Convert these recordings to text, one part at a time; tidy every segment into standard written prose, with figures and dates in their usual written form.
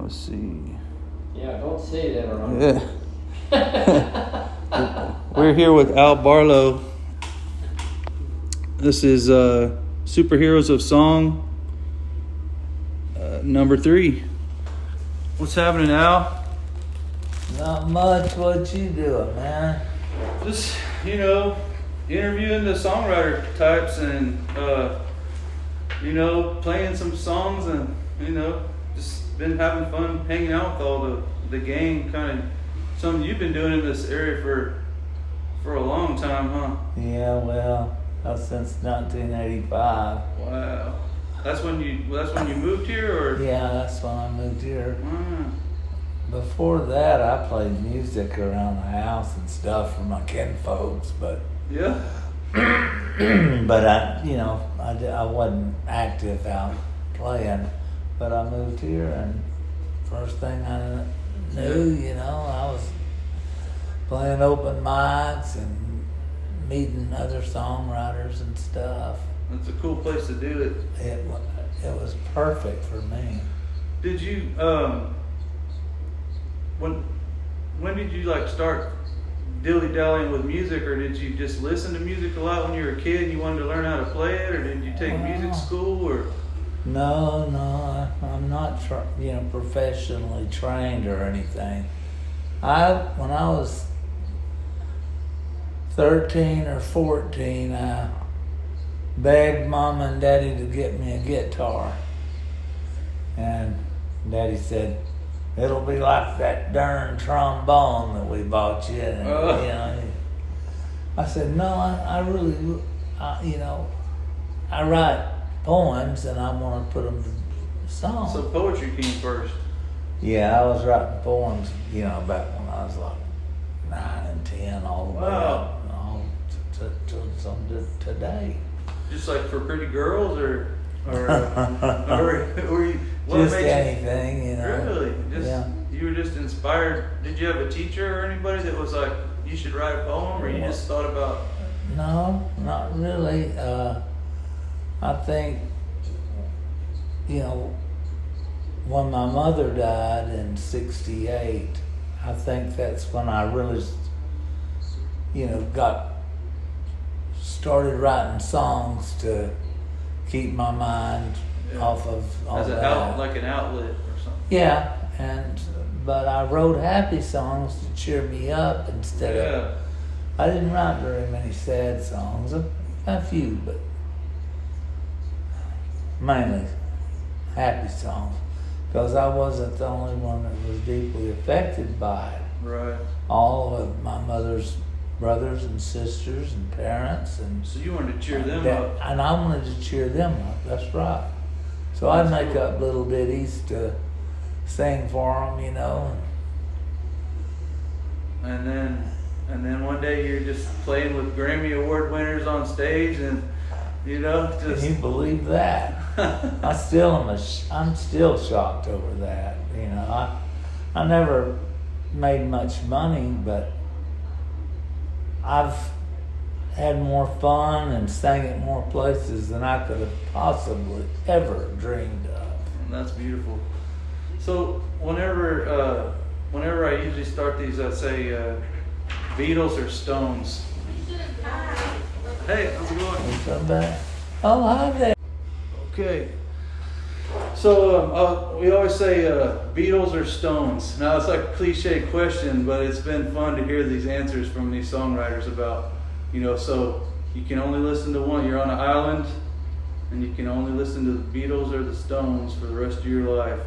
Let's see. Yeah, don't say that around. Yeah. We're here with Al Barlow. This is Superheroes of Song, number 3. What's happening, Al? Not much. What you doing, man? Just, interviewing the songwriter types and, playing some songs and, just been having fun hanging out with all the gang. Kind of something you've been doing in this area for a long time, huh? Yeah, well, since 1985. Wow. That's when you moved here, or? Yeah, that's when I moved here. Wow. Before that, I played music around the house and stuff for my kinfolks, but Yeah. but I wasn't active out playing. But I moved here, and first thing I knew, I was playing open mics and meeting other songwriters and stuff. That's a cool place to do it. It was perfect for me. Did you when did you start dilly-dallying with music, or did you just listen to music a lot when you were a kid and you wanted to learn how to play it, or did you take music school, or? No, I'm not professionally trained or anything. When I was 13 or 14, I begged Mom and Daddy to get me a guitar. And Daddy said, "It'll be like that darn trombone that we bought you." And, I said, "No, I really, I write poems and I want to put them to songs." So poetry came first. Yeah, I was writing poems, back when I was like 9 and 10, all the way up, to today. Just for pretty girls, or were you? Just anything, Really? Yeah. You were just inspired. Did you have a teacher or anybody that was like, you should write a poem, or you just thought about? No, not really. I think, when my mother died in '68, I think that's when I really, started writing songs to keep my mind off of all as that. like an outlet or something. Yeah, but I wrote happy songs to cheer me up instead of. I didn't write very many sad songs, a few, but mainly happy songs, because I wasn't the only one that was deeply affected by it. Right. All of my mother's brothers and sisters and parents, and so you wanted to cheer them up. And I wanted to cheer them up. That's right. So I'd make up little ditties to sing for them, And then one day you're just playing with Grammy Award winners on stage, and just. Can you believe that? I'm still shocked over that. I never made much money, but I've had more fun and sang at more places than I could have possibly ever dreamed of. And that's beautiful. So whenever I usually start these, I say Beatles or Stones. Hey, how's it going? What's up, back? Oh, hi there. Okay. So we always say Beatles or Stones. Now it's like a cliche question, but it's been fun to hear these answers from these songwriters about, so you can only listen to one. You're on an island, and you can only listen to the Beatles or the Stones for the rest of your life.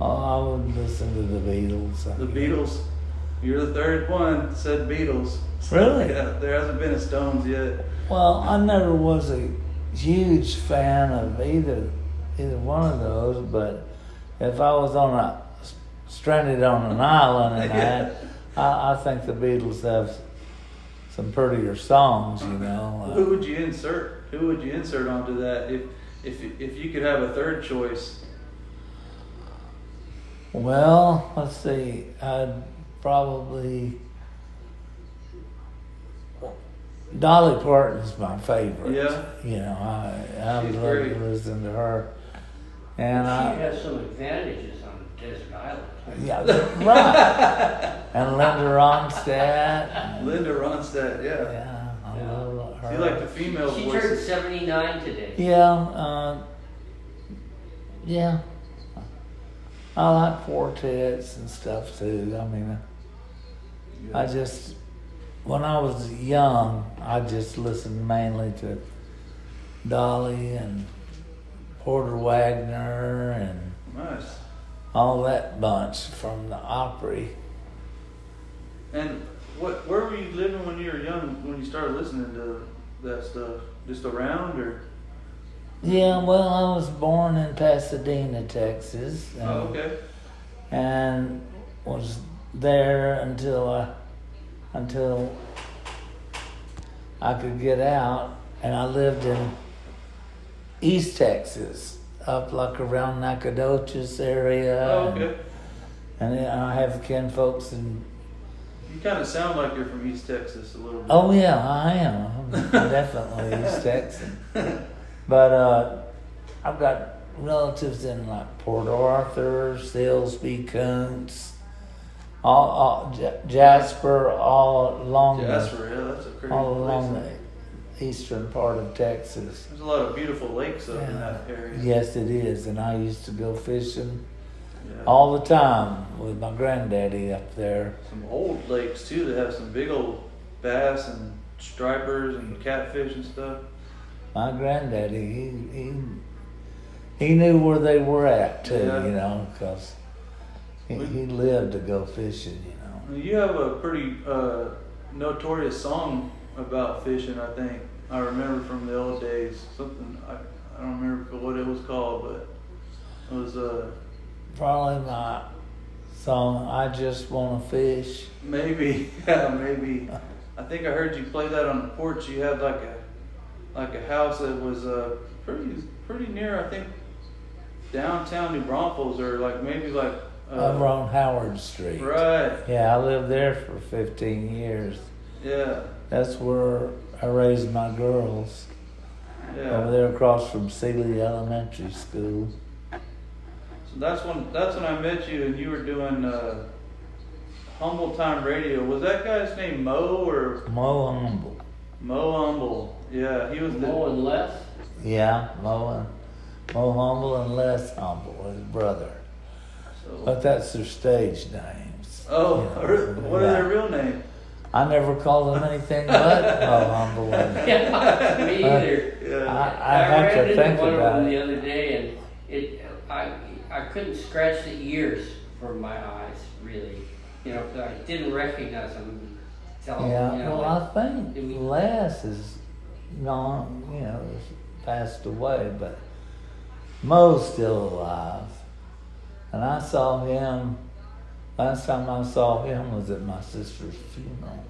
Oh, I would listen to the Beatles. The Beatles. You're the third one that said Beatles. Really? Yeah, there hasn't been a Stones yet. Well, I never was a huge fan of either one of those, but if I was stranded on an island and that, I think the Beatles have some prettier songs, Who would you insert? Who would you insert onto that if you could have a third choice? Well, let's see. I'd probably Dolly Parton's my favorite. Yeah. I would love to listen to her. And she has some advantages on desert island. Yeah, right. And Linda Ronstadt. Linda Ronstadt, yeah. Yeah, I Yeah. love her. You like the female She voices. turned 79 today. Yeah, yeah. I like quartets and stuff too. I mean, I just, when I was young, I just listened mainly to Dolly and Porter Wagner and Nice. all that bunch from the Opry. And where were you living when you were young, when you started listening to that stuff? Just around, or? Yeah, well, I was born in Pasadena, Texas. And, Oh, okay. and was there until I could get out, and I lived in East Texas, up like around Nacogdoches area. Oh, okay. And then I have kinfolks in. You kind of sound like you're from East Texas a little bit. Oh yeah, I am. I'm definitely East Texan. But I've got relatives in like Port Arthur, Silsbee, Kuntz, all Jasper, all along Jasper, yeah, that's a pretty all place. along the eastern part of Texas. There's a lot of beautiful lakes up in Yeah. that area. Yes, it is, and I used to go fishing Yeah. all the time with my granddaddy up there. Some old lakes too that have some big old bass and stripers and catfish and stuff. My granddaddy, he knew where they were at too, Yeah. you know, because he lived to go fishing, you know. You have a pretty notorious song about fishing, I think. I remember from the old days. Something, I don't remember what it was called, but it was Probably my song, I Just Wanna Fish. maybe, yeah, maybe. I think I heard you play that on the porch. You had like a house that was pretty near, I think, downtown New Braunfels, or like maybe like Over on Howard Street. right. Yeah, I lived there for 15 years. Yeah, That's where I raised my girls. Over yeah. there across from Sealy Elementary School. So that's when I met you, and you were doing Humble Time Radio. Was that guy's name Mo or Mo Humble. Mo Humble? Yeah, he was the. Mo and Les. Yeah, Mo Humble and Les Humble, his brother. So, But that's their stage names. oh, You know, what are their real names? I never called them anything but Mo Humble. And Yeah, me either. Yeah. I have ran to into think one of about them it. the other day, and I couldn't scratch the ears from my eyes, really. You know, 'cause I didn't recognize them. Until, Yeah, you know, well, I think did we- Les is gone, you know, passed away, but Mo's still alive. And I saw him, last time I saw him was at my sister's funeral.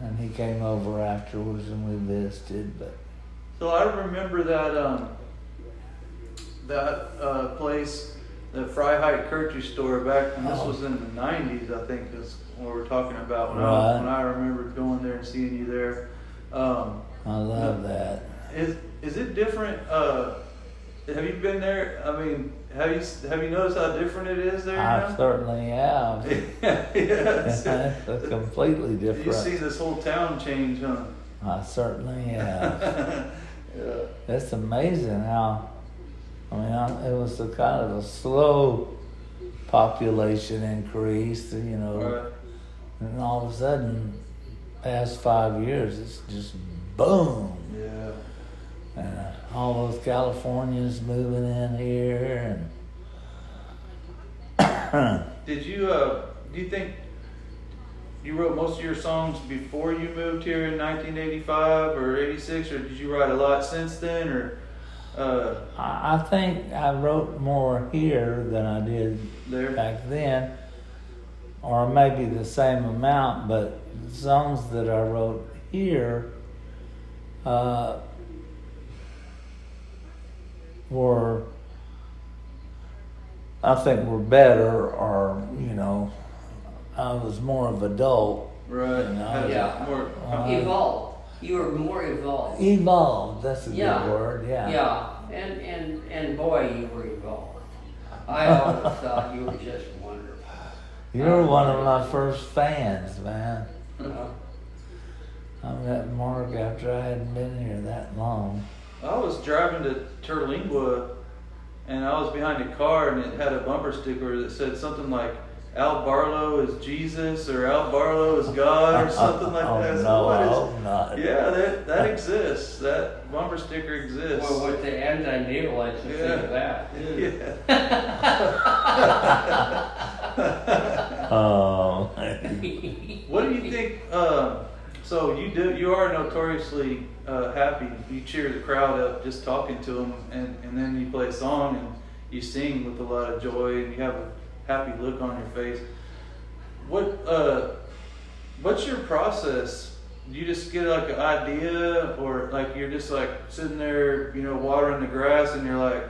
And he came over afterwards and we visited, but So I remember that place, the Freiheit Kirche store back, and this Oh. was in the 90s, I think, is what we're talking about. When, Right. when I remember going there and seeing you there. I love that. Is it different? Have you been there? I mean, have you noticed how different it is there I now? certainly have. Yeah, It's completely you see different. this whole town change, huh? I certainly have. Yeah. It's amazing how, I mean, it was a kind of a slow population increase, you know, Right. and all of a sudden, past 5 years, it's just boom. Yeah. And all those Californians moving in here, and Did you, do you think you wrote most of your songs before you moved here in 1985 or 86, or did you write a lot since then, or I think I wrote more here than I did there? back then, or maybe the same amount, but the songs that I wrote here were, I think, were better, or, you know, I was more of adult. Right. You know, Had yeah. more- Evolved. You were more evolved. Evolved, that's a Yeah. good word, yeah. Yeah, and boy, you were evolved. I always thought you were just wonderful. You're one of my first fans, man. Uh, I met Mark after I hadn't been here that long. I was driving to Terlingua, and I was behind a car, and it had a bumper sticker that said something like, Al Barlow is Jesus, or Al Barlow is God, or something like Oh, that. I said, no, "What I is-" hope not. Yeah, that exists. That bumper sticker exists. well, with the anti-neolites, think of that. Yeah. Oh. What do you think? So you are notoriously happy. You cheer the crowd up just talking to them, and then you play a song and you sing with a lot of joy, and you have a happy look on your face. What's your process? Do you just get like an idea, or like you're just like sitting there, watering the grass, and you're like,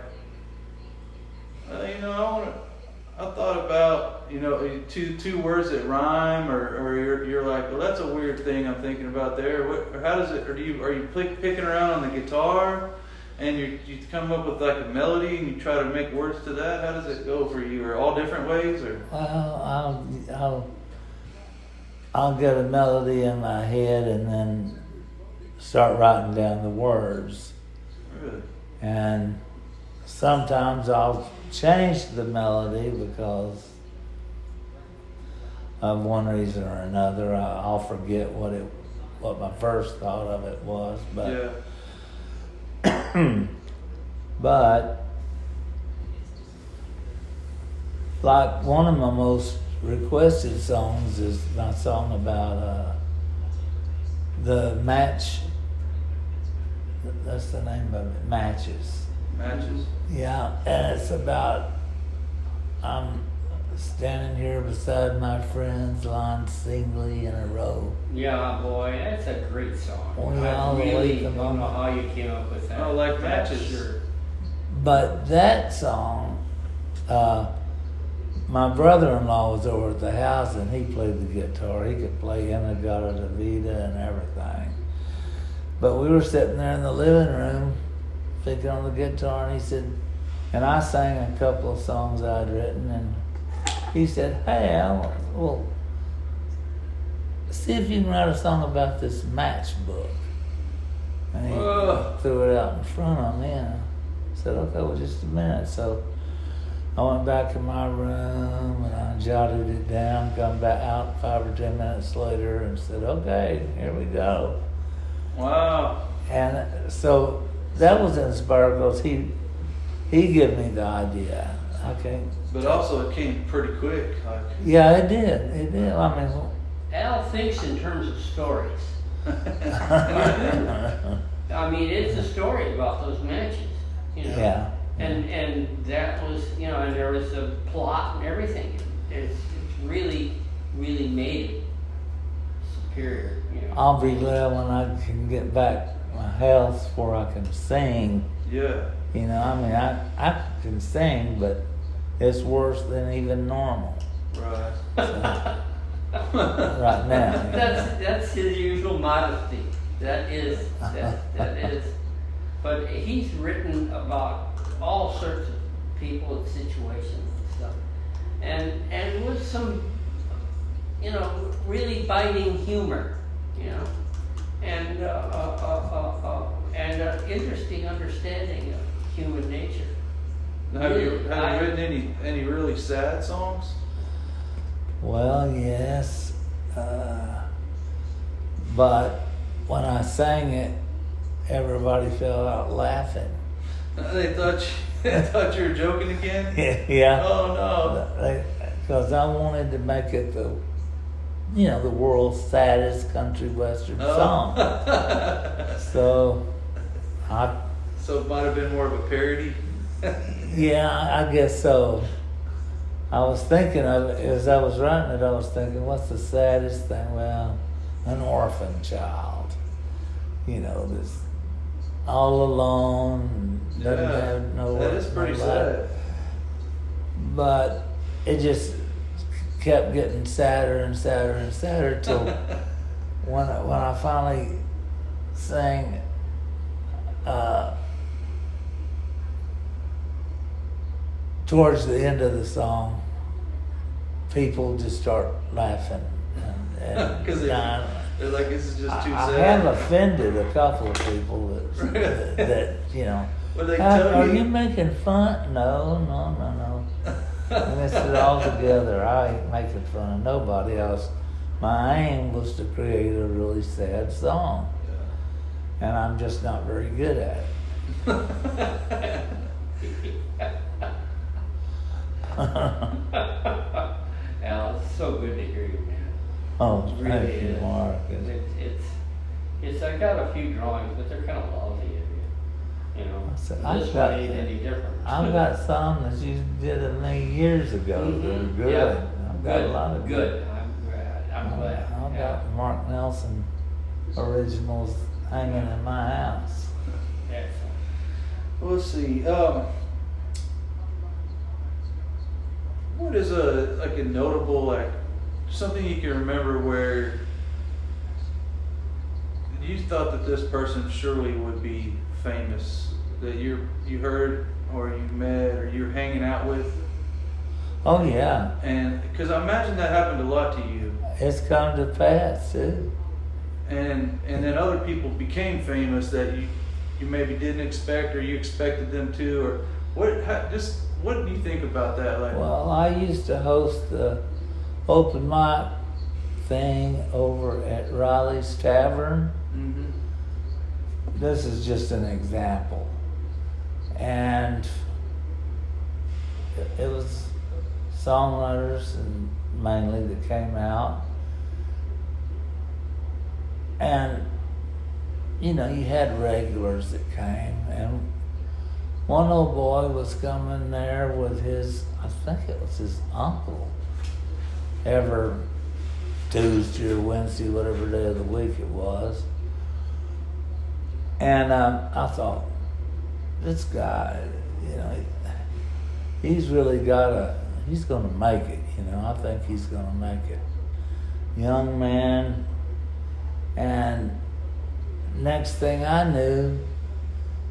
I thought about, two words that rhyme, or you're like, well, that's a weird thing I'm thinking about there. How does it? Or are you picking around on the guitar, and you come up with like a melody, and you try to make words to that? How does it go for you? Or all different ways, or? Well, I'll get a melody in my head and then start writing down the words. Really? And sometimes I'll change the melody because of one reason or another. I'll forget what my first thought of it was, but Yeah. but like one of my most requested songs is my song about the match. That's the name of it, Matches. Matches. Yeah, and it's about I'm standing here beside my friends, lined singly in a row. Yeah, boy, that's a great song. Well, I all the way really to the don't know moment. how you came up with that. Oh, like That's Matches. Sure. But that song, my brother-in-law was over at the house and he played the guitar. He could play Inagata Davida and everything. But we were sitting there in the living room picking on the guitar, and he said, and I sang a couple of songs I'd written, and he said, hey, well, see if you can write a song about this matchbook. And he threw it out in front of me, and I said, okay, well, just a minute. So I went back in my room and I jotted it down, come back out 5 or 10 minutes later and said, okay, here we go. Wow. And so that was inspired because he gave me the idea. Okay. But also it came pretty quick. Like. Yeah, it did. It did. I mean, Al thinks in terms of stories. I mean, it's a story about those matches, Yeah. And that was, and there was a plot and everything. It's really, really made it superior. I'll be glad when I can get back my health where I can sing. Yeah. I mean, I can sing, but it's worse than even normal. Right. So, right now. That's his usual modesty. That is. But he's written about all sorts of people and situations and stuff, and with some, really biting humor, and interesting understanding of human nature. Now, have you Really, written any really sad songs? Well, yes. But when I sang it, everybody fell out laughing. They thought you were joking again? Yeah. Oh no. Because I wanted to make it the world's saddest country western song. So it might have been more of a parody. yeah, I guess so. I was thinking of it as I was writing it. I was thinking, what's the saddest thing? Well, an orphan child. This all alone. Doesn't have no. That is pretty sad. But it just kept getting sadder and sadder and sadder till when I finally sang towards the end of the song, people just start laughing and 'Cause dying. they're like, this is just too I sad. have offended a couple of people that you know. Well, they tell Are you- you making fun? No. And I said, all together, I ain't making fun of nobody else. My aim was to create a really sad song, and I'm just not very good at it. Al, it's so good to hear you, man. Oh, It really thank you, is. Mark. It's I got a few drawings, but they're kind of lousy of you. You know, I said, this one ain't any different. I've got some that you did of me years ago that are good. Yeah. I've got a lot of good. I'm glad. I've Yeah. got Mark Nelson originals hanging in my house. Excellent. Well, let's see. What is a notable, something you can remember where you thought that this person surely would be famous, that you heard or you met or you're hanging out with? Oh yeah, And because I imagine that happened a lot to you, it's come to pass too. and then other people became famous that you maybe didn't expect or you expected them to, or what do you think about that? Well, I used to host the open mic thing over at Riley's Tavern. Mhm. This is just an example. And it was songwriters and mainly that came out. And, you had regulars that came. And one old boy was coming there with I think it was his uncle, every Tuesday or Wednesday, whatever day of the week it was. And I thought, this guy, he's really he's going to make it, I think he's going to make it. Young man, and next thing I knew,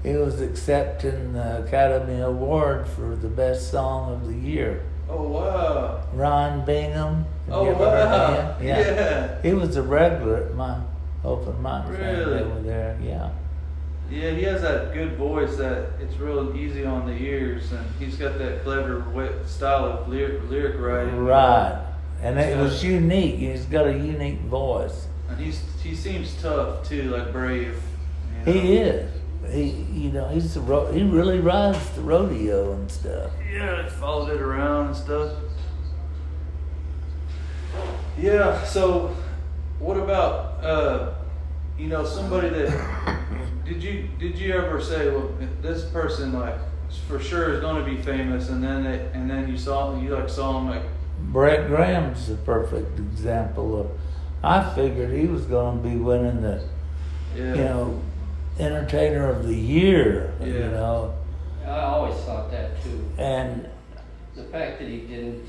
he was accepting the Academy Award for the best song of the year. Oh wow! Ron Bingham. Have Oh you ever heard wow! of him? Yeah. He was a regular at my open mic thing Really? over there. Yeah. Yeah, he has that good voice that it's real easy on the ears, and he's got that clever style of lyric writing. Right. And it Yeah. was unique. He's got a unique voice. And he seems tough too, like brave. He is. He really rides the rodeo and stuff. Yeah, followed it around and stuff. Yeah. So, what about somebody that did you ever say, well, this person for sure is going to be famous, and then you saw him Brett Graham's a perfect example of. I figured he was going to be winning the, entertainer of the year. Yeah. I always thought that too. And The fact that he didn't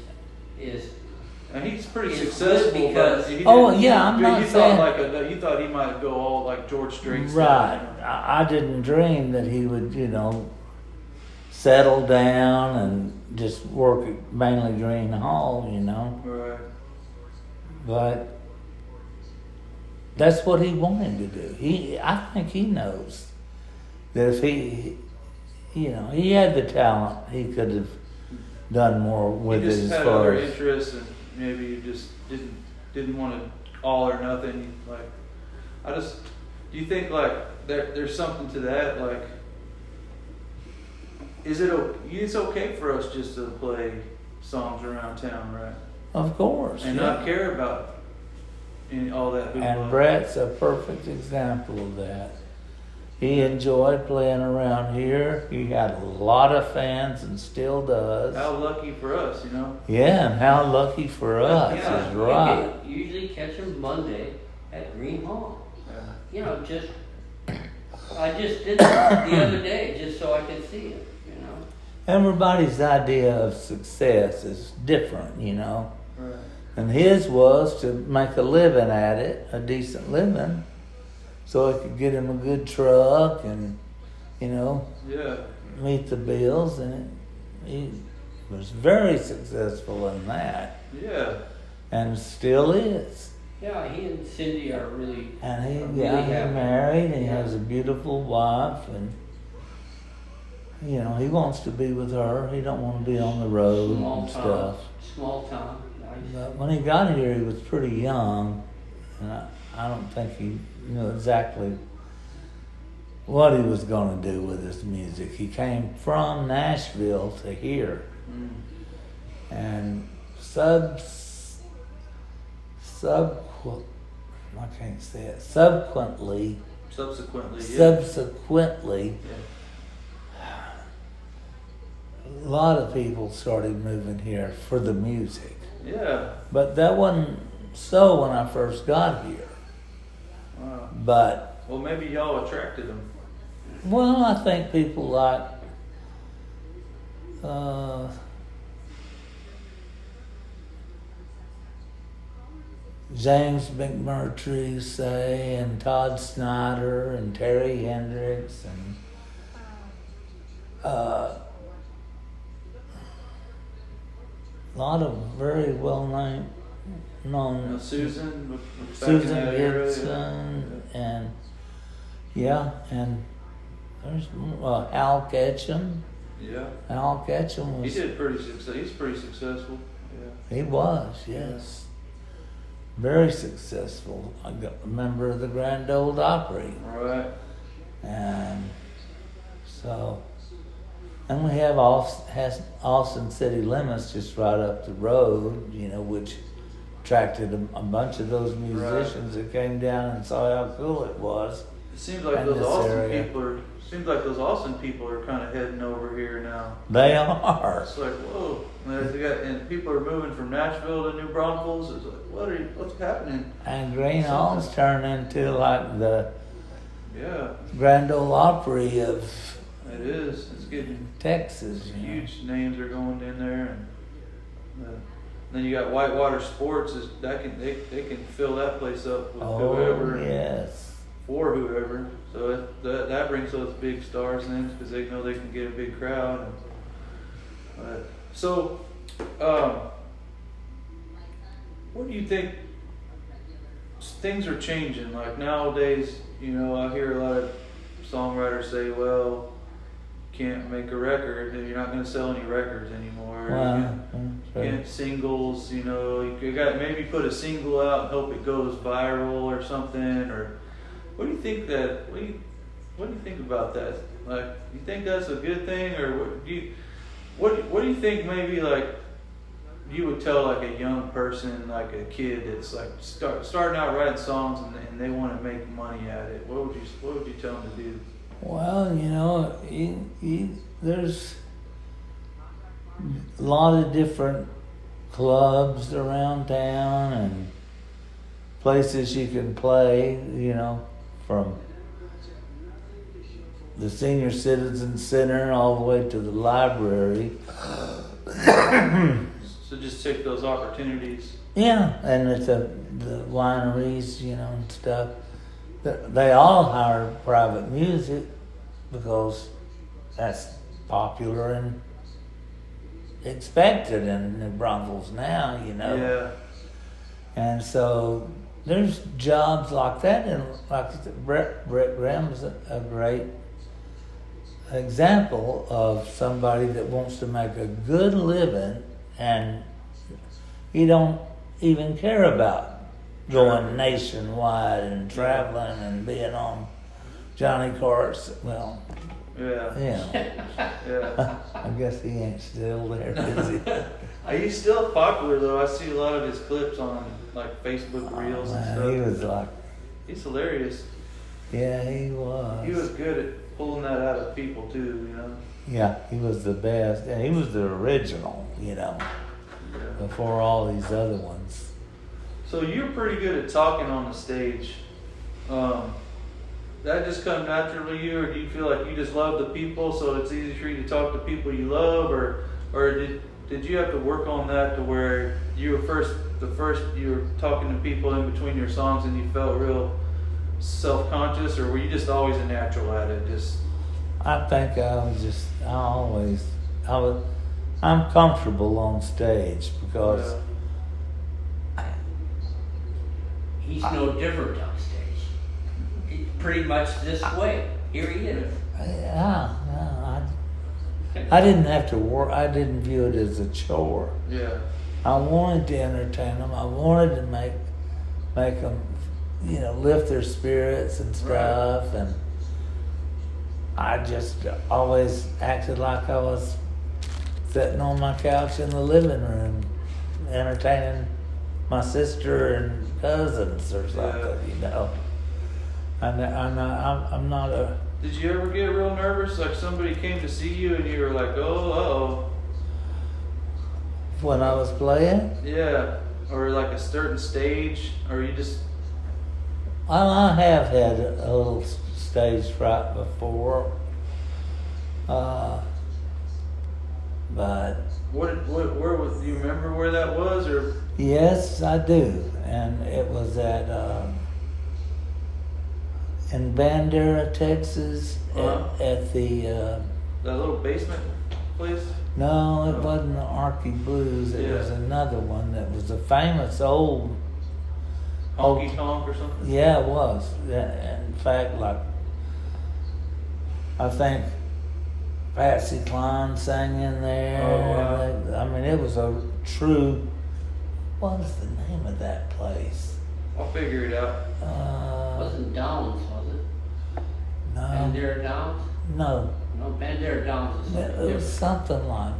is and he's pretty It's successful. good because- but he Oh, didn't- yeah, I'm not you saying- thought you thought he might go all like George Strait. right, Style, I didn't dream that he would, settle down and just work at mainly Green Hall, Right. But that's what he wanted to do. I think he knows that if he had the talent, he could have done more with You it just as had far other as. interests, and maybe you just didn't want to all or nothing. Do you think there's something to that? It's okay for us just to play songs around town, right? Of course. And yeah. not care about all that. hoopla. And Brett's a perfect example of that. He enjoyed playing around here. He had a lot of fans and still does. How lucky for us, Yeah, and how lucky for us yeah, is right. You usually catch him Monday at Green Hall. I just did that the other day just so I could see him. Everybody's idea of success is different, Right. And his was to make a living at it, a decent living, so it could get him a good truck and, Yeah. meet the bills. And he was very successful in that, Yeah. and still is. Yeah, he and Cindy are really. And he, really yeah, happy. he's married, and he Yeah. has a beautiful wife, and you know, he wants to be with her. He don't want to be on the road Small and town. stuff. Small town. Nice. But when he got here, he was pretty young, and I don't think he knew exactly what he was going to do with his music. He came from Nashville to here, and I can't say it. Subsequently, Yeah. a lot of people started moving here for the music. Yeah. But that wasn't so when I first got here. Wow. But, Well, maybe y'all attracted him. well, I think people like James McMurtry, say, and Todd Snyder, and Terry Hendricks, and a lot of very well-known Susan. Back in Susan that era, Gibson, and there's Al Ketchum. Yeah. Al Ketchum He was. did pretty successful. He's pretty successful. Yeah. He was, yes. Very successful. I got a member of the Grand Ole Opry. All right. And so, and we have Austin City Limits just right up the road, you know, which attracted a bunch of those musicians that came down and saw how cool it was. It seems like in those this Austin area. people are. Seems like those Austin people are kind of heading over here now. They are. It's like whoa, and people are moving from Nashville to New Braunfels. It's like what's happening? And Green Hall's turned into like the Yeah, Grand Ole Opry of it is. It's getting Texas. You know. huge names are going in there, and then you got Whitewater Sports. They can fill that place up with whoever. Yes. For whoever, so that brings those big stars in because they know they can get a big crowd. So, what do you think? Things are changing. Like nowadays, you know, I hear a lot of songwriters say, "Well, you can't make a record, and you're not going to sell any records anymore. Wow. You can't singles. You know, you got maybe put a single out and hope it goes viral or something." Or what do you think that? What do you think about that? Like, you think that's a good thing, or what do you think? Maybe like you would tell like a young person, like a kid that's like starting out writing songs and they want to make money at it. What would you tell them to do? Well, you know, there's a lot of different clubs around town and places you can play, you know, from the Senior Citizen Center all the way to the library. So just take those opportunities. Yeah, and it's the wineries, you know, and stuff. They all hire private music because that's popular and expected in New Braunfels now, you know. Yeah. And so there's jobs like that, and like Brett Graham's a great example of somebody that wants to make a good living, and you don't even care about going nationwide and traveling and being on Johnny Carson. Well, Yeah. Yeah. I guess he ain't still there, is he? He's still popular though. I see a lot of his clips on like Facebook Reels and Man, stuff. he was like, He's hilarious. yeah, he was. He was good at pulling that out of people too, you know. Yeah, he was the best, and he was the original, you know, Yeah. before all these other ones. So you're pretty good at talking on the stage. That just come naturally to you, or do you feel like you just love the people, so it's easy for you to talk to people you love, or did you have to work on that to where you were you were talking to people in between your songs and you felt real self-conscious, or were you just always a natural at it? Just I think I I'm comfortable on stage because He's no different on stage. He's pretty much this way. Here he is. I didn't have to work. I didn't view it as a chore. Yeah. I wanted to entertain them. I wanted to make them, lift their spirits and stuff. Right. And I just always acted like I was sitting on my couch in the living room, entertaining my sister and cousins or something. I'm not a. Did you ever get real nervous? Like somebody came to see you and you were like, oh, When I was playing? yeah. Or like a certain stage, or you just. Well, I have had a little stage fright before. But. Where was, do you remember where that was, or? Yes, I do. And it was at, in Bandera, Texas, at the, That little basement place? no, it wasn't the Arky Blues. It was another one that was a famous old. Honky Tonk or something? Yeah, it was. In fact, like, I think Patsy Cline sang in there. Oh, wow. I mean, it was a true. What was the name of that place? I'll figure it out. Wasn't Downs, was it? No. Bandera Downs? No. No, Bandera Downs is something It was different. something like.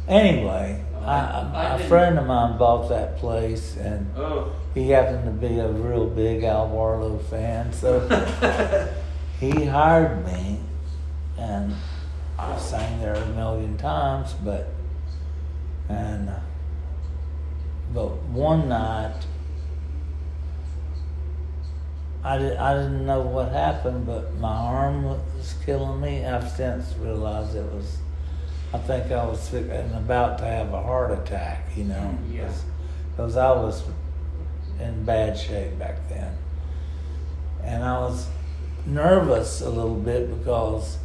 Anyway, I a didn't- friend of mine bought that place, and Oh. he happened to be a real big Al Barlow fan, so he hired me, and I sang there a million times. But one night, I didn't know what happened, but my arm was killing me. I've since realized it was. I think I was sick and about to have a heart attack, Yeah. because I was in bad shape back then. And I was nervous a little bit because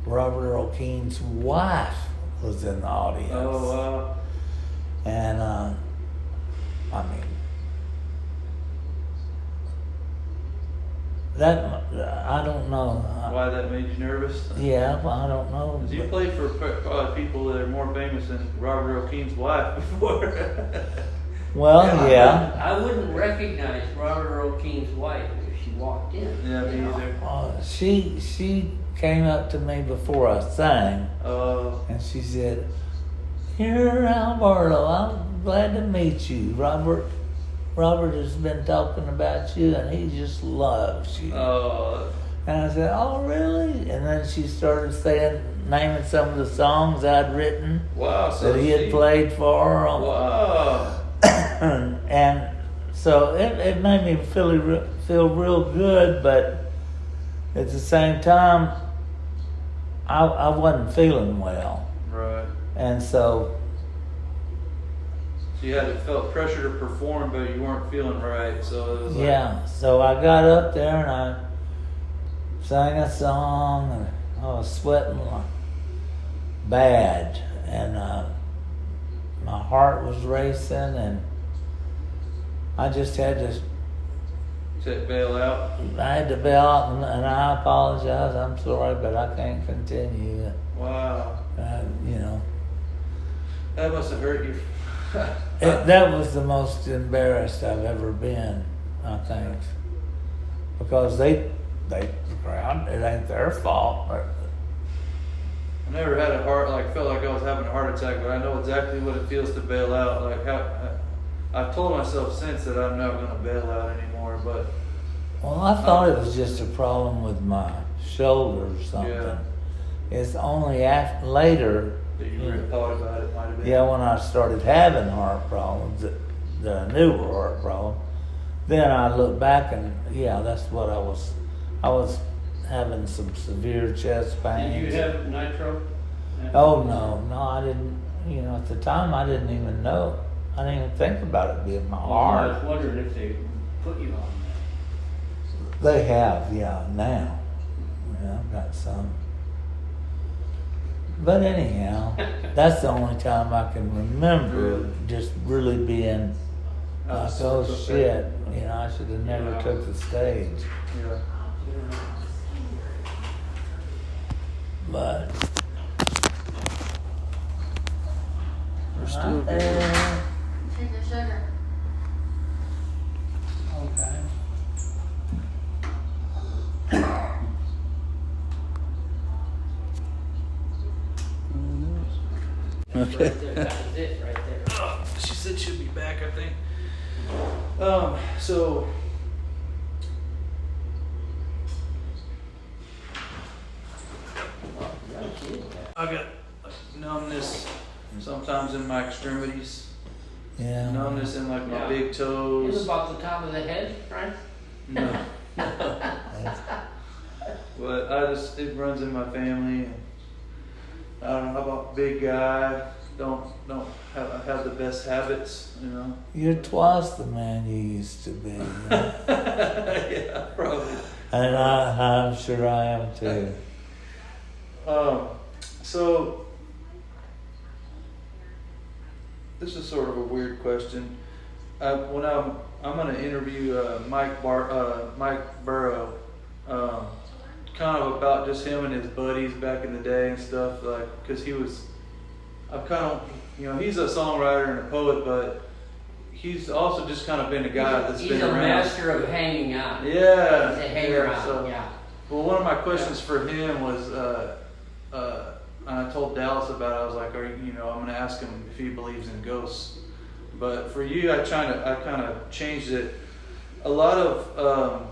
Robert Earl Keen's wife was in the audience. Oh, wow. And, I mean, that, I don't know. Why that made you nervous? Yeah, I don't know. 'Cause you but- played for probably people that are more famous than Robert Earl Keen's wife before. Well, yeah. I wouldn't recognize Robert Earl Keen's wife if she walked in. Yeah, me you know? either. She came up to me before I sang, and she said, "Here, Al Barlow, I'm glad to meet you. Robert has been talking about you, and he just loves you." And I said, "Oh, really?" And then she started naming some of the songs I'd written Wow. So that he had played for her. Wow. And so it made me feel real good, but at the same time, I wasn't feeling well. Right. And so, So you felt pressure to perform, but you weren't feeling right. So it was like, yeah, so I got up there and I sang a song, and I was sweating like bad, and my heart was racing, and I just had to. to bail out. I had to bail out, and I apologize. I'm sorry, but I can't continue. Wow. That must have hurt you. That was the most embarrassed I've ever been, I think, because the crowd, it ain't their fault. I never had felt like I was having a heart attack, but I know exactly what it feels to bail out. Like I've told myself since that I'm not going to bail out anymore, but. Well, I thought it was just a problem with my shoulder or something. Yeah. It's only later. That you really thought about it, might have been. Yeah, when I started having heart problems, that I knew were heart problems, then I looked back and that's what I was. I was having some severe chest pain. Did you have nitro? Oh no, I didn't. At the time I didn't even know. I didn't even think about it being my I heart. was wondering if they put you on that. They have, now. Yeah, I've got some. But anyhow, that's the only time I can remember just really being like, oh shit, you know, I should have never took the stage. Yeah. But We're still there. Take the sugar. Okay. Okay. Right there, that was it right there. She said she'll be back, I think. So I got like numbness sometimes in my extremities. Yeah. Numbness in like my Yeah. big It's toes. about the top of the head, right? No. But it runs in my family. And I don't know, I'm a big guy. Don't have the best habits, you know. You're twice the man you used to be. You know? Yeah, probably. And I'm sure I am too. So this is sort of a weird question. When I'm going to interview Mike Barlow, kind of about just him and his buddies back in the day and stuff, like, because I've kind of, you know, he's a songwriter and a poet, but he's also just kind of been a guy that's He's been a around. master of hanging out. Yeah. He's a hanger out, so- yeah. Well, one of my questions for him was, and I told Dallas about it. I was like, I'm going to ask him if he believes in ghosts. But for you, I kind of changed it. A lot of,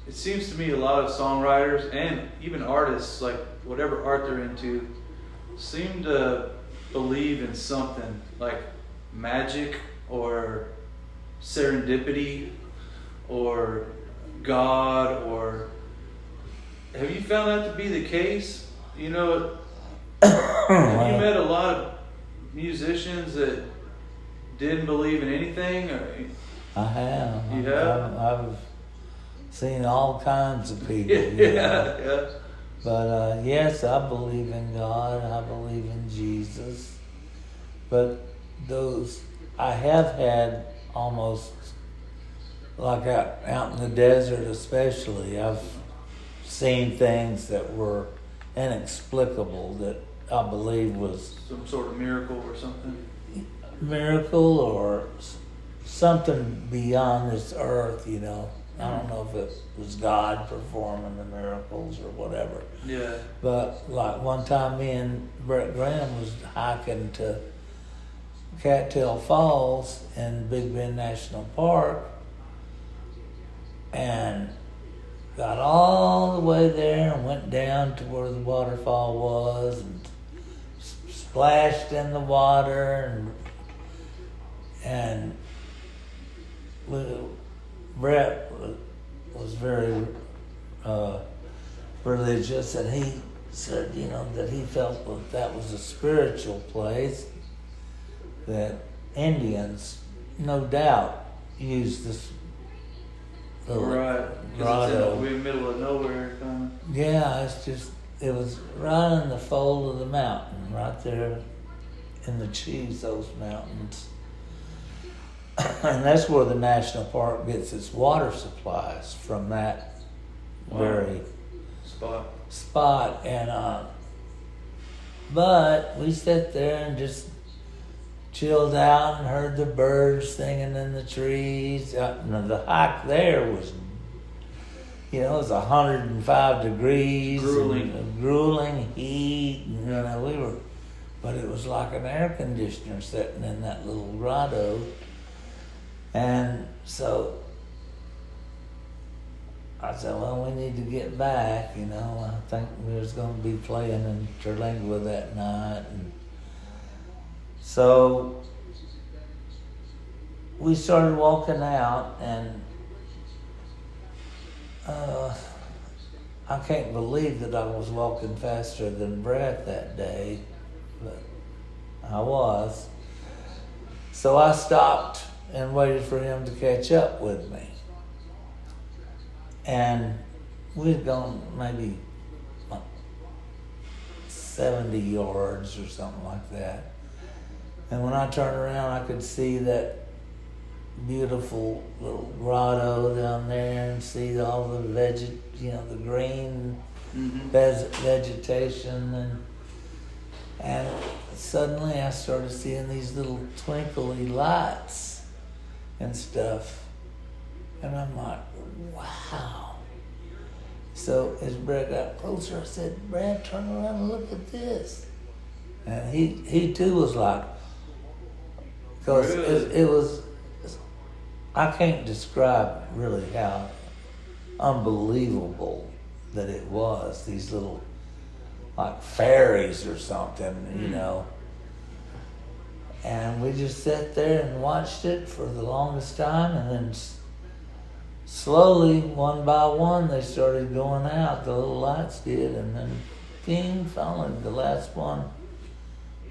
it seems to me, a lot of songwriters and even artists, like whatever art they're into, seem to believe in something like magic or serendipity or God or. Have you found that to be the case? You know, have you met a lot of musicians that didn't believe in anything? Or? I have. You have? I've seen all kinds of people. You know? Yeah. But yes, I believe in God. I believe in Jesus. But I have had almost, like out in the desert especially, I've seen things that were inexplicable that I believe was Some sort of miracle or something. miracle or something beyond this earth, you know. I don't know if it was God performing the miracles or whatever. Yeah. But like one time me and Brett Graham was hiking to Cattail Falls in Big Bend National Park and got all the way there and went down to where the waterfall was and splashed in the water and Brett was very religious, and he said, you know, that he felt that was a spiritual place, that Indians, no doubt, used this little Right. Because grotto. we're in the middle of nowhere, kind Yeah, it was right in the fold of the mountain, right there in the Chisos Mountains. And that's where the national park gets its water supplies, from that very spot. And but we sat there and just chilled out and heard the birds singing in the trees. The hike there was, you know, it was 105 degrees, grueling heat. And, you know, but it was like an air conditioner sitting in that little grotto. And so I said, well, we need to get back, you know. I think we was going to be playing in Terlingua that night. And so we started walking out, and I can't believe that I was walking faster than Brett that day, but I was. So I stopped and waited for him to catch up with me. And we'd gone maybe 70 yards or something like that. And when I turned around, I could see that beautiful little grotto down there and see all the the green vegetation, and suddenly I started seeing these little twinkly lights and stuff, and I'm like, wow. So as Brad got closer, I said, Brad, turn around and look at this. And he too was like, because it was, I can't describe really how unbelievable that it was. These little, like fairies or something, you know. And we just sat there and watched it for the longest time, and then slowly, one by one, they started going out. The little lights did, and then ping, finally, the last one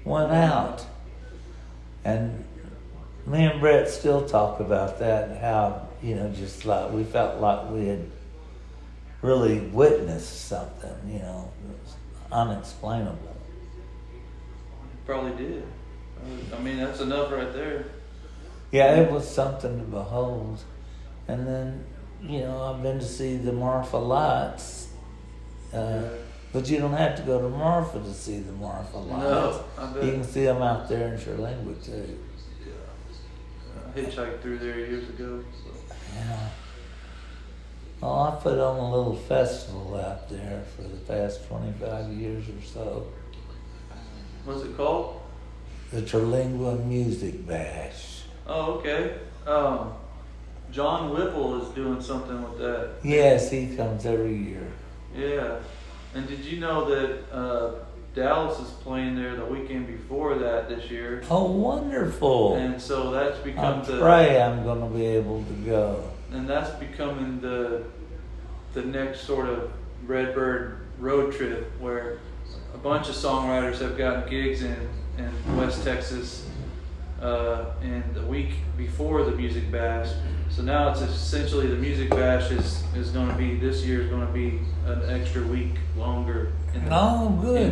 went out. And me and Brett still talk about that and how, just like we felt like we had really witnessed something, it was unexplainable. Probably did. I mean, that's enough right there. Yeah, it was something to behold. And then, I've been to see the Marfa lights, but you don't have to go to Marfa to see the Marfa lights. No, I bet. You can see them out there in Sherlingwood too. I hitchhiked through there years ago. So. Yeah. Well, I put on a little festival out there for the past 25 years or so. What's it called? The Terlingua Music Bash. Oh, okay. John Whipple is doing something with that. Yes, he comes every year. Yeah. And did you know that Dallas is playing there the weekend before that this year? Oh, wonderful. And so that's become I pray I'm going to be able to go. And that's becoming the next sort of Redbird road trip, where a bunch of songwriters have gotten gigs in West Texas in the week before the Music Bash. So now it's essentially the Music Bash is going to be, this year is going to be an extra week longer. Good.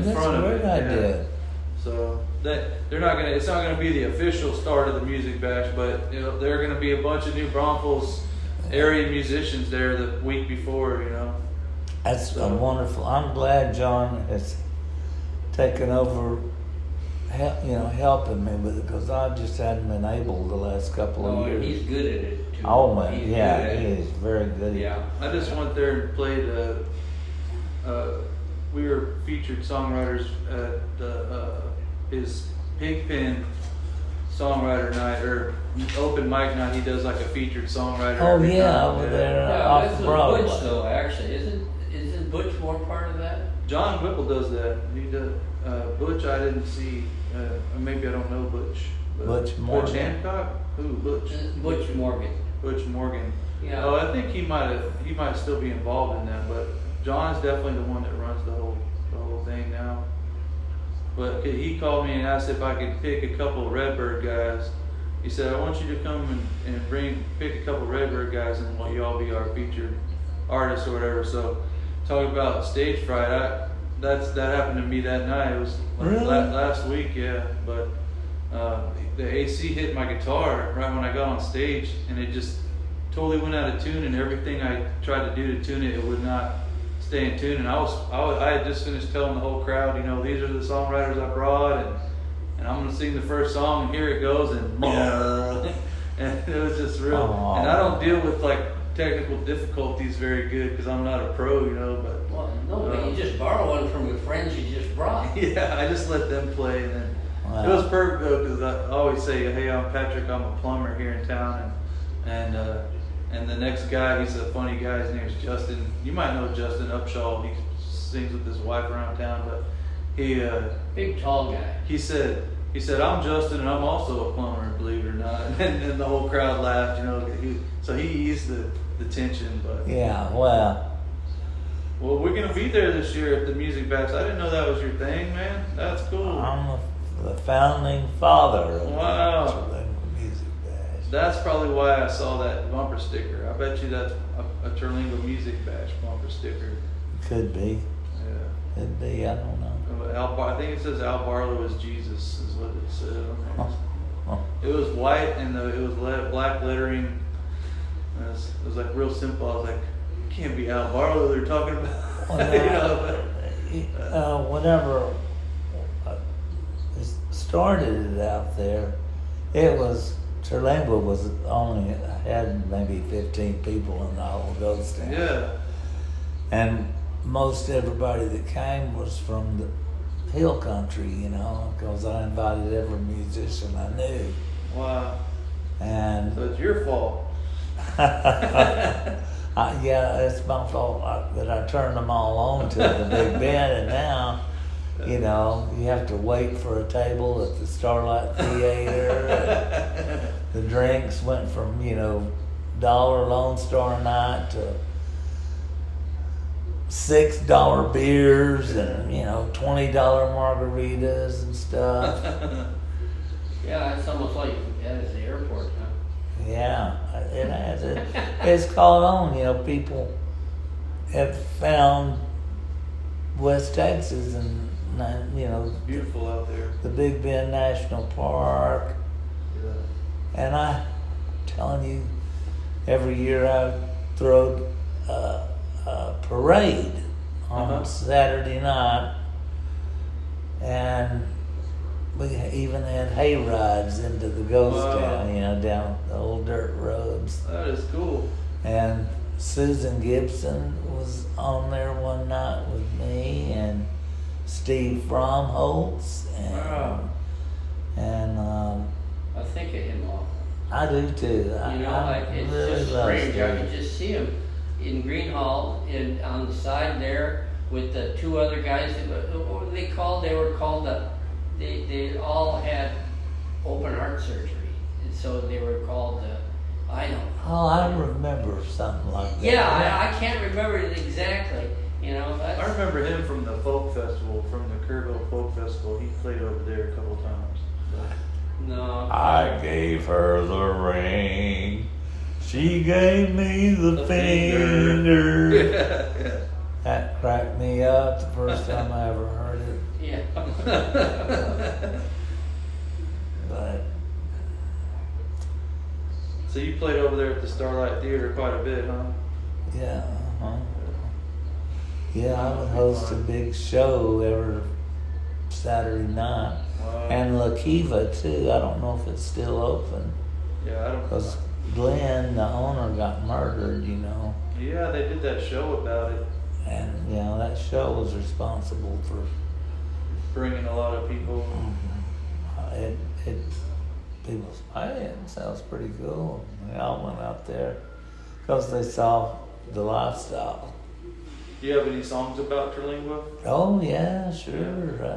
That's a great idea. Yeah. So that they're not going to, it's not going to be the official start of the Music Bash, but there are going to be a bunch of New Braunfels area musicians there the week before, That's wonderful. I'm glad John has taken over, helping me with it, because I just hadn't been able the last couple of years. He's good at it too. Oh man, he is very good at it. I just went there and played. We were featured songwriters at his Pigpen songwriter night, or open mic night. He does like a featured songwriter. Oh every yeah, time. over there Yeah, off that's Broadway. Butch though, actually. Isn't Butch more part of that? John Whipple does that. He does. Butch, I didn't see. Maybe I don't know Butch. Butch Morgan. Butch Hancock? Who? Butch? Butch Morgan. Butch Morgan. Yeah. Oh, I think he might still be involved in that, but John is definitely the one that runs the whole thing now. But he called me and asked if I could pick a couple of Redbird guys. He said, I want you to come and pick a couple of Redbird guys, and want you all be our featured artists or whatever. So talking about stage fright, that happened to me that night. It was like Really? last week, yeah. But the AC hit my guitar right when I got on stage, and it just totally went out of tune. And everything I tried to do to tune it, it would not stay in tune. And I had just finished telling the whole crowd, these are the songwriters I brought, and I'm gonna sing the first song, and here it goes, and and it was just real. Aww. And I don't deal with like technical difficulties very good because I'm not a pro, but. Well, no, but you just borrow one from your friends you just brought. Yeah, I just let them play, and then Wow. it was perfect though, because I always say, "Hey, I'm Patrick. I'm a plumber here in town," and the next guy, he's a funny guy. His name's Justin. You might know Justin Upshaw. He sings with his wife around town, but he Big tall guy. he said, "I'm Justin, and I'm also a plumber, believe it or not." And the whole crowd laughed, so he eased the tension, but. Yeah, well, Well, we're gonna be there this year at the Music Bash. I didn't know that was your thing, man. That's cool. I'm the founding father of Wow. the Terlingua Music Bash. That's probably why I saw that bumper sticker. I bet you that's a Terlingua Music Bash bumper sticker. Could be. Yeah. Could be, I don't know. I think it says Al Barlow is Jesus, is what it said on there. Oh. It was white and it was black lettering. And it was like real simple. I was like, it can't be Al Barlow they're talking about. Whatever started it out there, it was, Terlingua was only had maybe 15 people in the whole ghost town. Yeah. And most everybody that came was from the hill country, because I invited every musician I knew. Wow. And So it's your fault. yeah, it's my fault that I turned them all on to the Big Ben, and now, you have to wait for a table at the Starlight Theater. And the drinks went from, $1 Lone Star night to $6 beers and, $20 margaritas and stuff. Yeah, it's almost like that is the airport, huh? Yeah, it has. It's caught on. People have found West Texas and, Beautiful out there. the Big Bend National Park. Yeah. And I'm telling you, every year I throw a parade on Saturday night, and we even had hay rides into the ghost town, down the old dirt roads. That is cool. And Susan Gibson was on there one night with me, and Steve Fromholtz, and I think of him often. I do too. It's really just love strange. I Steve. could just see him in Greenhall on the side there with the two other guys. What were they called? They were called they all had open heart surgery, and so they were called I don't know. Oh, I remember something like that. Yeah, I can't remember it exactly. That's, I remember him from the folk festival, from the Kerrville Folk Festival. He played over there a couple times. no. I gave her the ring. She gave me the finger. Yeah. That cracked me up the first time I ever heard it. Yeah. But So you played over there at the Starlight Theater quite a bit, huh? yeah, yeah, I would host a big show every Saturday night, Wow. and La Kiva too. I don't know if it's still open Yeah, I don't. because Glenn, the owner, got murdered. Yeah, they did that show about it, And that show was responsible for bringing a lot of people. it. People say it sounds pretty cool. They all went out there because they saw the lifestyle. Do you have any songs about Terlingua? Oh yeah, sure, I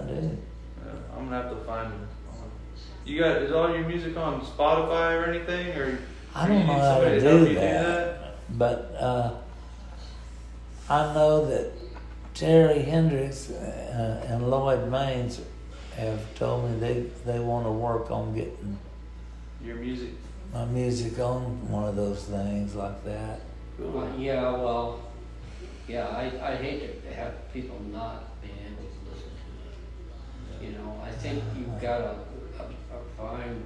do. Yeah, I'm gonna have to find them. Is all your music on Spotify or anything, or I do you don't know need how somebody to help do you that, but I know that Terry Hendricks and Lloyd Maines have told me they want to work on getting Your music. my music on one of those things like that. Cool. I hate to have people not being able to listen to it. I think you've got a fine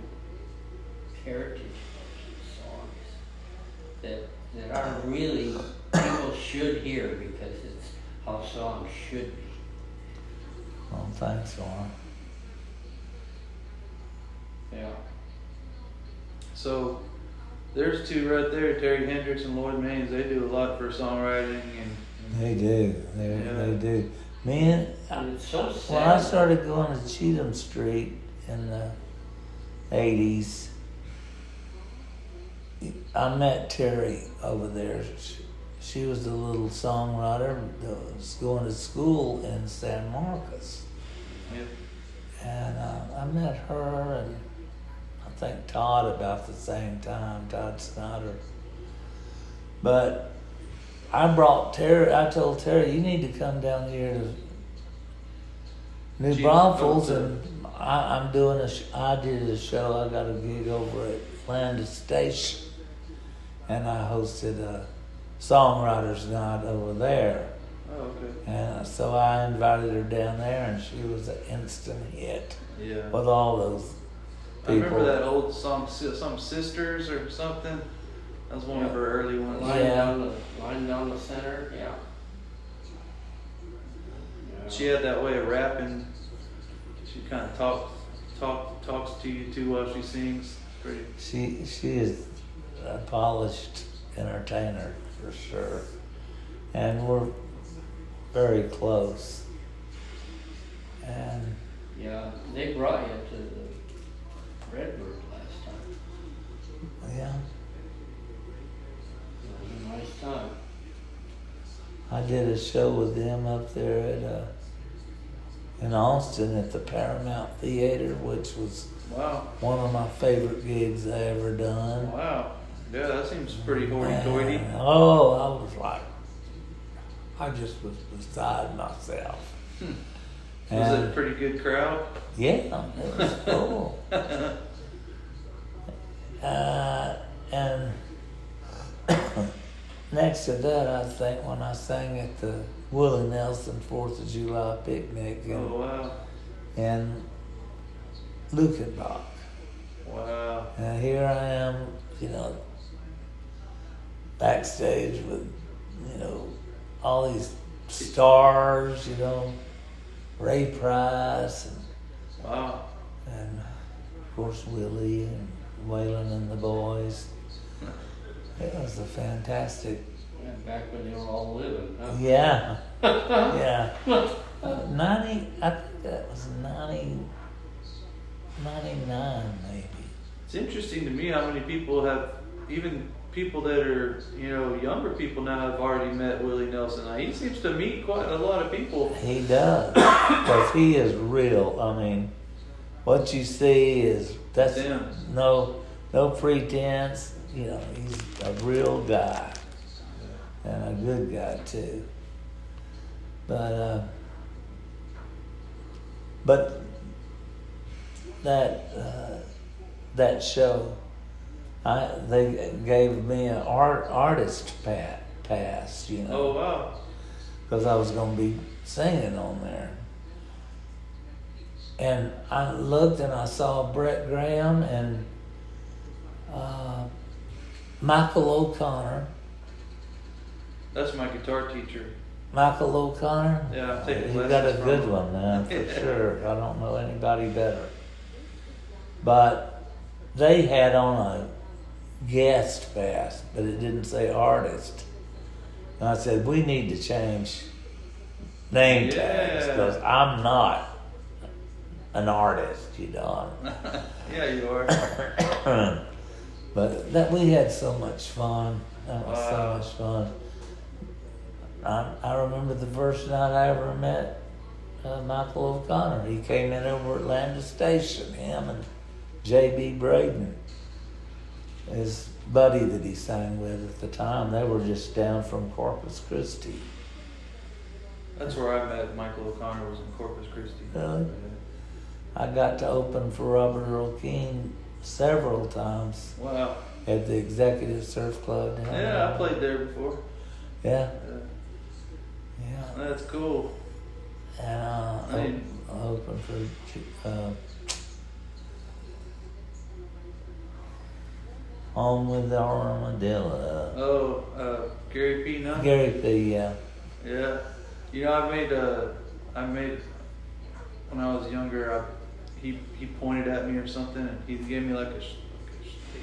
heritage of songs that are really people should hear because it's how songs should be. Well, thanks, Warren. Yeah. So there's two right there, Terry Hendricks and Lloyd Maines. They do a lot for songwriting and They do. They do. Man, And it's so sad. when I started going to Cheatham Street in the 80s, I met Terry over there. She was the little songwriter that was going to school in San Marcos. yeah. And I met her and I think Todd about the same time, Todd Snyder. But I told Terry, you need to come down here to New Braunfels, and I'm doing I did a show, I got a gig over at Landis Station, and I hosted a songwriter's night over there. Oh, okay. And so I invited her down there, and she was an instant hit Yeah. with all those I people. remember that old song, some Sisters or something. That was one of her early ones. Line down the center, yeah. She had that way of rapping. She kind of talks to you too while she sings. Pretty. She is a polished entertainer for sure, and we're very close. And Yeah, they brought you to the Redbird last time. yeah, It was a nice time. I did a show with them up there at in Austin at the Paramount Theater, which was Wow. one of my favorite gigs I ever done. Wow. Yeah, that seems pretty hoity-toity. Man, oh, I was like, I just was beside myself. Was it a pretty good crowd? Yeah, it was cool. And next to that, I think when I sang at the Willie Nelson 4th of July picnic Oh, wow. in Lukenbach. Wow. And here I am, backstage with, all these stars, Ray Price Wow. and of course Willie and Waylon and the boys. It was a fantastic. Yeah, back when they were all living, huh? Yeah. Yeah. 90, I think that was 99 maybe. It's interesting to me how many people have, even people that are, younger people now have already met Willie Nelson. Now, he seems to meet quite a lot of people. He does, because he is real. I mean, what you see that's Damn. no pretense. He's a real guy and a good guy too. But that show, they gave me an artist pass, Oh, wow. because I was going to be singing on there. And I looked and I saw Brett Graham and Michael O'Connor. That's my guitar teacher. Michael O'Connor? Yeah, I'm taking You lessons got a from good him. one, man, for Yeah. sure. I don't know anybody better. But they had on a guest pass, but it didn't say artist. And I said, we need to change name tags, Yeah. because I'm not an artist, Yeah, you are. But we had so much fun. That was so Wow. much fun. I remember the first night I ever met Michael O'Connor. He came in over at Landis Station, him and J.B. Braden, his buddy that he sang with at the time. They were just down from Corpus Christi. That's where I met Michael O'Connor, was in Corpus Christi. Really? I got to open for Robert Earl King several times Wow. at the Executive Surf Club down there. Yeah, I played there before. Yeah, Yeah. yeah. That's cool. And I opened for Home with the Armadillo. Oh, Gary P. Nunn? Gary P. Yeah. Yeah. I made when I was younger, he pointed at me or something, and he gave me like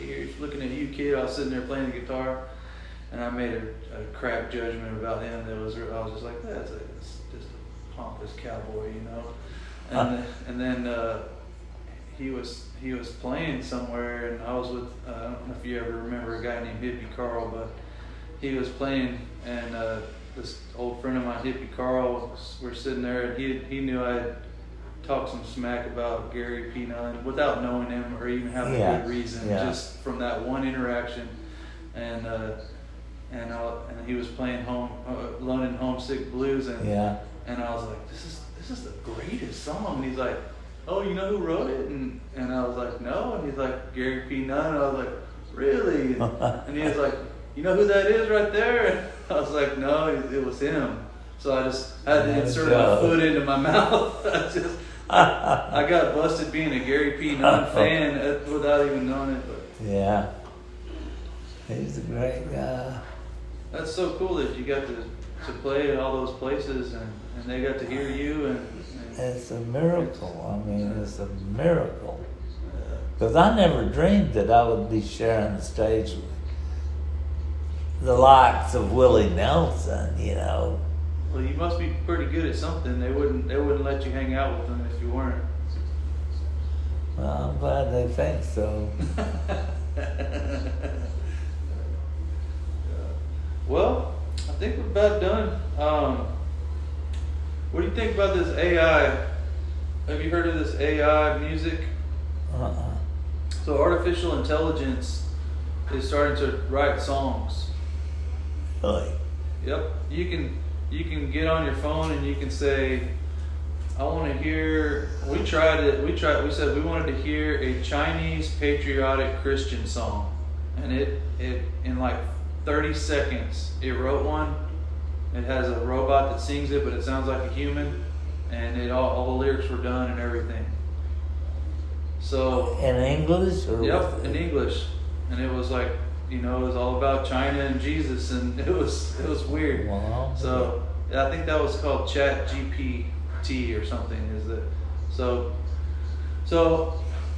here's looking at you, kid. I was sitting there playing the guitar, and I made a crap judgment about him. I was just like, that's just a pompous cowboy, And then he was playing somewhere, and I was with I don't know if you ever remember a guy named Hippie Carl, but he was playing, and this old friend of mine, Hippie Carl, we're sitting there, and he knew I had talked some smack about Gary P. Nunn without knowing him or even having a good reason, just from that one interaction, and he was playing London Homesick Blues, and I was like, this is the greatest song, and he's like, oh, you know who wrote it? And I was like, no, and he's like, Gary P. Nunn, and I was like, really? And he was like, you know who that is right there? And I was like, no, it was him. So I just had to insert my foot into my mouth. I got busted being a Gary P. Nunn fan without even knowing it. But Yeah. He's a great guy. that's so cool that you got to play at all those places and they got to hear you. And It's a miracle. I mean, it's a miracle. Because I never dreamed that I would be sharing the stage with the likes of Willie Nelson, you know. well, you must be pretty good at something. They wouldn't let you hang out with them if you weren't. Well, I'm glad they think so. Well, I think we're about done. What do you think about this AI? Have you heard of this AI music? Uh-uh. So artificial intelligence is starting to write songs. Really? Yep. You can get on your phone and you can say, I want to hear. We tried it. We said we wanted to hear a Chinese patriotic Christian song, and it in like 30 seconds it wrote one. It has a robot that sings it, but it sounds like a human, and all the lyrics were done and everything. So In English? Or yep, in English, and it was like, it was all about China and Jesus, and it was weird. Wow. So I think that was called Chat GPT or something. Is that so?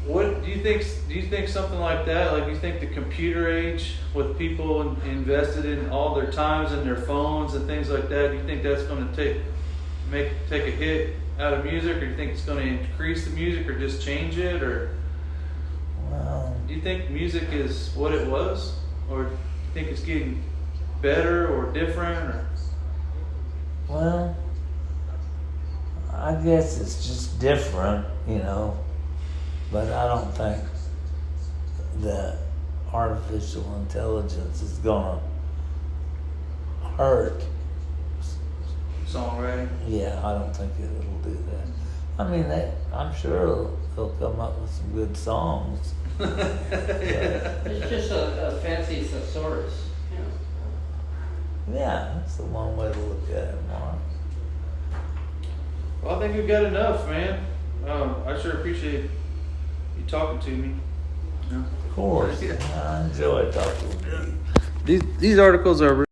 What do you think? Do you think something like that? Like, do you think the computer age, with people invested in all their times and their phones and things like that, do you think that's going to take a hit out of music, or do you think it's going to increase the music, or just change it, or Well, do you think music is what it was, or do you think it's getting better or different? Or? well, I guess it's just different, you know. But I don't think that artificial intelligence is gonna hurt. Songwriting. Yeah, I don't think it'll do that. I mean, I'm sure they'll come up with some good songs. It's just a fancy thesaurus. Yeah, that's the one way to look at it, Mark. Well, I think we've got enough, man. I sure appreciate you talking to me. Of course, I enjoy talking with you. These articles are